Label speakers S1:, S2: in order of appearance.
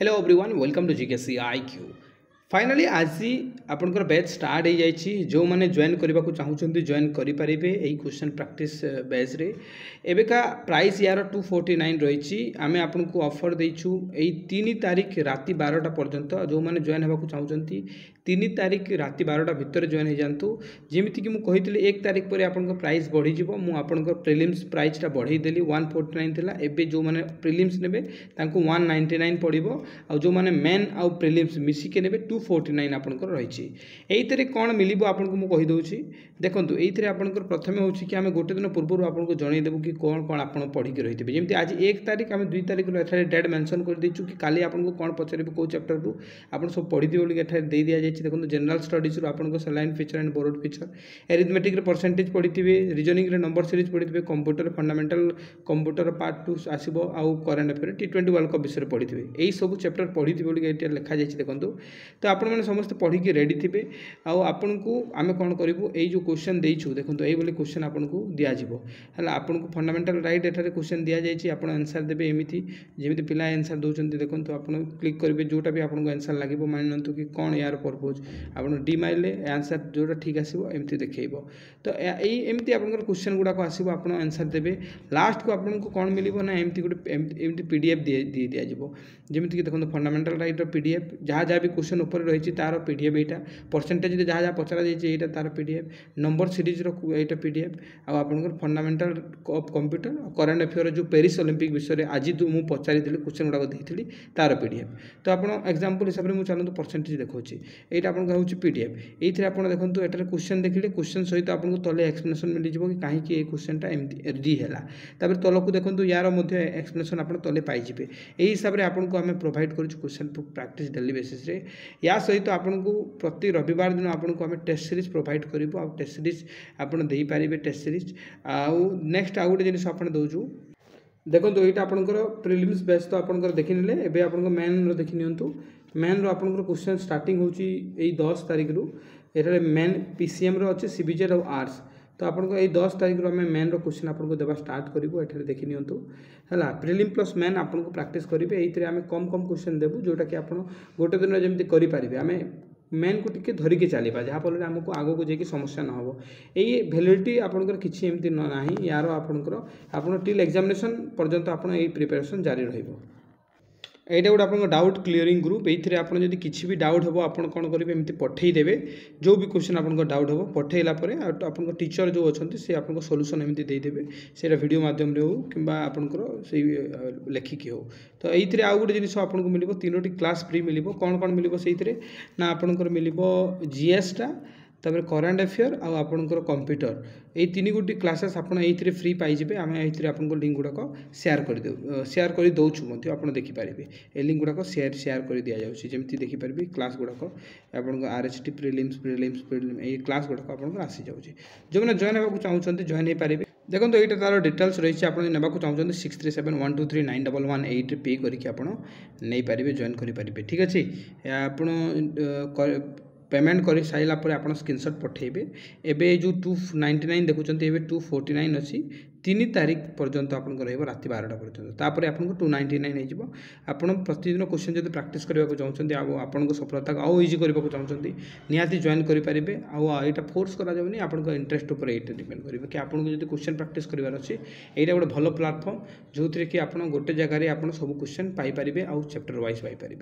S1: hello everyone welcome to GKC IQ finally आज आपंकर batch start हो जाइए जो मैंने जॉइन करने को चाहते जॉइन करेंगे यही क्वेश्चन प्रैक्टिस बैच रे एवेका प्राइस यार 249 रही आम आपको ऑफर देचु यही 3 तारीख राति 12टा पर्यंत जो मैंने जॉइन होगा चाहते 3 तारीख राति 12टा भितर जॉइन हो जातु जमीक मुझे 1 तारीख पर आप प्राइस बढ़ी मुझे प्रिलिम्स प्राइसटा बढ़ईदेली 149 थी एवं जो मैंने प्रिलिम्स ने 199 पड़ो आ जो मैंने मेन आउ प्रिलिम्स मिसिके ने 249 आपंकर रही यही कौन मिल आपको मुझे कहीदे देखो ये आपंकर प्रथम हो कि आम गोटे दिन पूर्व आपको जनईदेवु कि कौन कौन आप पढ़ी रही थे जमी आज 1 तारीख आम 2 तारीख डेट मेंशन कर देचु कि काली आपको कौन पचारे कौ चैप्टर रू आप सब पढ़ी बोली दे दि जाए देखो जनरल स्टडीज आपको saline feature and board feature arithmetic percentage पढ़ी थे रिजनिंग नंबर सीरीज पढ़ी थे कंप्यूटर फंडामेंटल कंप्यूटर पार्ट 2 आसो आउ current affair T20 world cup विषय पढ़ी थे यही सब चैप्टर पढ़ी थी बोली लिखा जाए देखो तो आपण मैंने समस्त पढ़ी रेडी थे आपन को आम कौन करूँ यही जो क्वेश्चन देचु देखो यही क्वेश्चन आपको दिज्व है आपको फंडामेंटल राइट एठारे क्वेश्चन दि जाए आप आंसर देते एमती जमी पिला आंसर दौरान देखो आप क्लिक करेंगे जोटा भी आपको आंसर लगे मान नी कि कौन यार पर्पज आप डी मारे आंसर जोटा ठीक आसो एमती देखेब तो यही आप क्वेश्चन गुड़ाक आसो आप आंसर देते लास्ट को आपको कौन मिल ना एमती गोटे एमती PDF दी दिज्व जमीक देखो फंडामेंटल राइट PDF जहाँ जहाँ भी क्वेश्चन ऊपर रही तार PDF यहाँ परसेंटेज जहाँ जहाँ पचरा जाइए तार PDF नंबर सीरीज रहा PDF आपर fundamental of computer current affair जो पेरिस ओलंपिक विषय आज जो मुझे पचारि क्वेश्चन गुड़ाक देती तार PDF तो आप एग्जांपल हिसाब से मुझे चलते परसेंटेज देखा यहाँ आपको हूँ PDF ये आप देखो एटार क्वेश्चन देखिले क्वेश्चन सहित आपको तले एक्सप्लेनेशन मिल जाए कि कहीं ये क्वेश्चनटा एमती डी है तलक देखो यार एक्सप्लेनेशन आप तले पाइबे यही हिसाब से आपको आम प्रोवाइड कर क्वेश्चन प्रैक्टिस डेली बेसिस रे या सहित आपको प्रति रविवार दिन आपको आम टेस्ट सीरीज प्रोवाइड करूँ आ टेस्ट सीरीज आपड़ दे पारे टेस्ट सीरीज आउ नेक्स्ट आउ गोटे जिन आप दौचु देखो यहाँ आपंकर प्रिलिम्स बेस तो आपंकर देखी ने एवं आप मेन देखी नियंतु मेन आपंकर क्वेश्चन स्टार्टिंग होची 10 तारीख रु ये मेन PCM रो अच्छे CBZ और आर्ट्स तो आपको ये 10 तारीख आम मेन क्वेश्चन आपको देवा स्टार्ट करूँ ये देखी नियंतु है प्रिलिम प्लस मेन आपको प्रैक्टिस करेंगे ये आम कम कम क्वेश्चन देवु जोटा कि आप गोटे दिन जमी करेंगे आम मेन को टिके धरिकी चलवा जहाँफल आमको आग को जाकि समस्या न हो यही भैलिडिटी आपंकर किसी एमती ना यार आपंकर आप टिल एग्जामिनेशन पर्यंत आप प्रिपेरेसन जारी रहिबो यहाँ गोटे आप डाउट क्लीयरिंग ग्रुप ये आपड़ी किसी भी डाउट हम आप कौन करेंगे एमती पठेदेवे जो भी क्वेश्चन आप डाउट हम पठेला आप टीचर जो अच्छा सी आपको सोल्यूशन एमती देदेवे से वीडियो मध्यम हो कि आपंकर लेखिकी हो तो ये आउ गोटे जिन आपको मिल 3टी क्लास फ्री मिल कौन कौन मिल से ना आपंकर मिल GS टा तापर करेन्ट अफेयर आपंकर कंप्यूटर ये 3 गोटी क्लासेस आप फ्री पाइबे आम आपको लिंक गुड़ाक शेयर कर दौचु आप देखिपारे ए लिंक गुड़ाक शेयर कर दि जाऊँगी जमी देखिपारे क्लास गुड़ाक आप RHT प्रिलिम्स प्रिलिम्स प्रिलिम ये क्लास गुड़ाक आप आसी जाऊँगी जो मैंने जॉइन होगा चाहते जॉइन हो पारे देखो यहाँ तार डिटेल्स रही है आप नाक चाहते 6371239118 पे करके आप नहीं पारे जॉइन करेंगे ठीक अच्छे आप पेमेंट कर सारा पर आप स्क्रीनशॉट पठेबे एबे जो 299 देखुंत ए 249 अच्छी 3 तारीख पर्यंत आप राति 12टा पर्यंत तापर आपको 299 हो आप प्रतिदिन क्वेश्चन जब प्रैक्टिस करने को चाहते आपको सफलता आउ इजी करने को चाहते निहाती जॉइन करेंगे आईटा फोर्स करानी आप इंटरेस्ट उपर ये डिपेंड करेंगे कि आपको जो क्वेश्चन प्रैक्टिस करार अच्छे यहाँ गोटे भल प्लाटफर्म जो थी कि आप गोटे जगह आप सब क्वेश्चन पाइपर आउ चैप्टर वाइज पाइपर